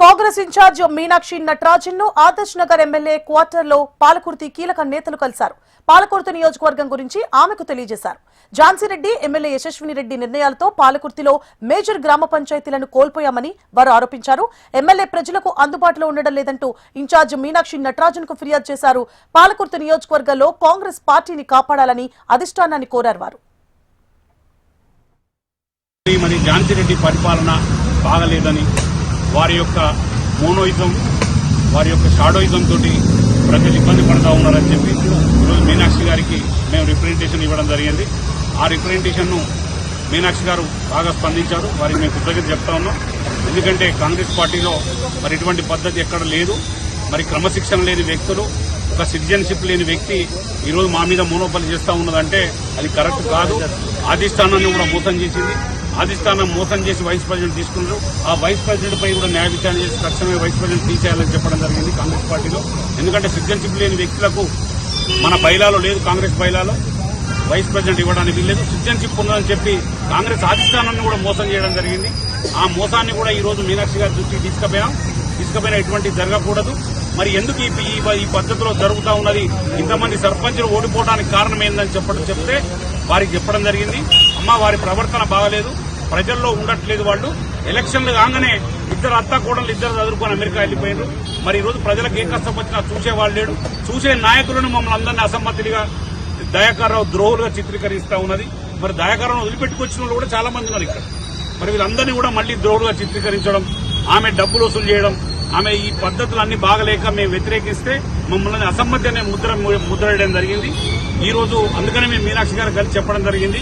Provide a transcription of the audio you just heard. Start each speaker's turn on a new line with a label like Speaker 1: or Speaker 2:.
Speaker 1: Congress incharge Meenakshi Natarajan ను Adarsh Nagar MLA quarter లో పాలకుర్తి కీలక నేతలు కలిశారు. పాలకుర్తి నియోజకవర్గం గురించి ఆమెకు తెలియజేశారు. ఝాన్సీరెడ్డి ఎమ్మెల్యే యశస్విని రెడ్డి నిర్ణయాలతో పాలకుర్తిలో మేజర్ గ్రామ పంచాయతీలను కోల్పోయామని వారు ఆరోపించారు. ఎమ్మెల్యే ప్రజలకు అందుబాటులో ఉండడం లేదంటూ ఇన్ఛార్జ్ మీనాక్షి నటరాజన్ కు ఫిర్యాదు చేశారు. పాలకుర్తి నియోజకవర్గంలో కాంగ్రెస్ పార్టీని కాపాడాలని అధిష్టానాన్ని కోరారు. వారు
Speaker 2: ఝాన్సీరెడ్డి పరిపాలన బాగలేదని, వారి యొక్క మోనోయిజం, వారి యొక్క షాడోయిజం తోటి ప్రజలు ఇబ్బంది పడుతూ ఉన్నారని చెప్పి ఈరోజు మీనాక్షి గారికి మేము రిప్రజెంటేషన్ ఇవ్వడం జరిగింది. ఆ రిప్రజెంటేషన్ను మీనాక్షి గారు బాగా స్పందించారు. వారికి మేము కృతజ్ఞత చెప్తా ఉన్నాం. ఎందుకంటే కాంగ్రెస్ పార్టీలో మరి ఇటువంటి పద్ధతి ఎక్కడ లేదు. మరి క్రమశిక్షణ లేని వ్యక్తులు, ఒక సిటిజన్షిప్ లేని వ్యక్తి ఈరోజు మా మీద మోనోపలి చేస్తూ ఉన్నదంటే అది కరెక్ట్ కాదు. అధిష్టానాన్ని కూడా మోసం చేసింది. అధిష్టానం మోసం చేసి వైస్ ప్రెసిడెంట్ తీసుకున్నారు. ఆ వైస్ ప్రెసిడెంట్ పై కూడా న్యాయ విచారణ చేసి తక్షణమే వైస్ ప్రెసిడెంట్ తీసేయాలని చెప్పడం జరిగింది కాంగ్రెస్ పార్టీలో. ఎందుకంటే సిటిజన్షిప్ లేని వ్యక్తులకు మన బైలాలో లేదు, కాంగ్రెస్ బైలాలో వైస్ ప్రెసిడెంట్ ఇవ్వడానికి వీల్లేదు. సిటిజన్షిప్ ఉన్నదని చెప్పి కాంగ్రెస్ అధిష్టానాన్ని కూడా మోసం చేయడం జరిగింది. ఆ మోసాన్ని కూడా ఈ రోజు మీనాక్షి గారి దృష్టికి తీసుకుపోయినా ఇటువంటి జరగకూడదు. మరి ఎందుకు ఈ పద్ధతిలో జరుగుతూ ఉన్నది, ఇంతమంది సర్పంచులు ఓడిపోవడానికి కారణం ఏందని చెప్తే వారికి చెప్పడం జరిగింది. వారి ప్రవర్తన బాగలేదు, ప్రజల్లో ఉండట్లేదు. వాళ్ళు ఎలక్షన్లు కాగానే ఇద్దరు అత్తాకోడలు ఇద్దరు చదువుకొని అమెరికా వెళ్ళిపోయారు. మరి ఈ రోజు ప్రజలకు ఏ కష్టం వచ్చినా చూసేవాళ్ళు లేడు. చూసే నాయకులను మమ్మల్ని అందరినీ అసమ్మతిగా దయాకర్రావు ద్రోహులుగా చిత్రీకరిస్తా ఉన్నది. మరి దయాకర్రావు వదిలిపెట్టుకొచ్చిన వాళ్ళు కూడా చాలా మంది ఉన్నారు ఇక్కడ. మరి వీళ్ళందరినీ కూడా మళ్లీ ద్రోహులుగా చిత్రీకరించడం, ఆమె డబ్బులు వసూలు చేయడం, ఆమె ఈ పద్ధతులన్నీ బాగలేక మేము వ్యతిరేకిస్తే మమ్మల్ని అసమ్మతి అనే ముద్ర వేయడం జరిగింది. ఈ రోజు అందుకనే మేము మీనాక్షి గారు కలిసి చెప్పడం జరిగింది.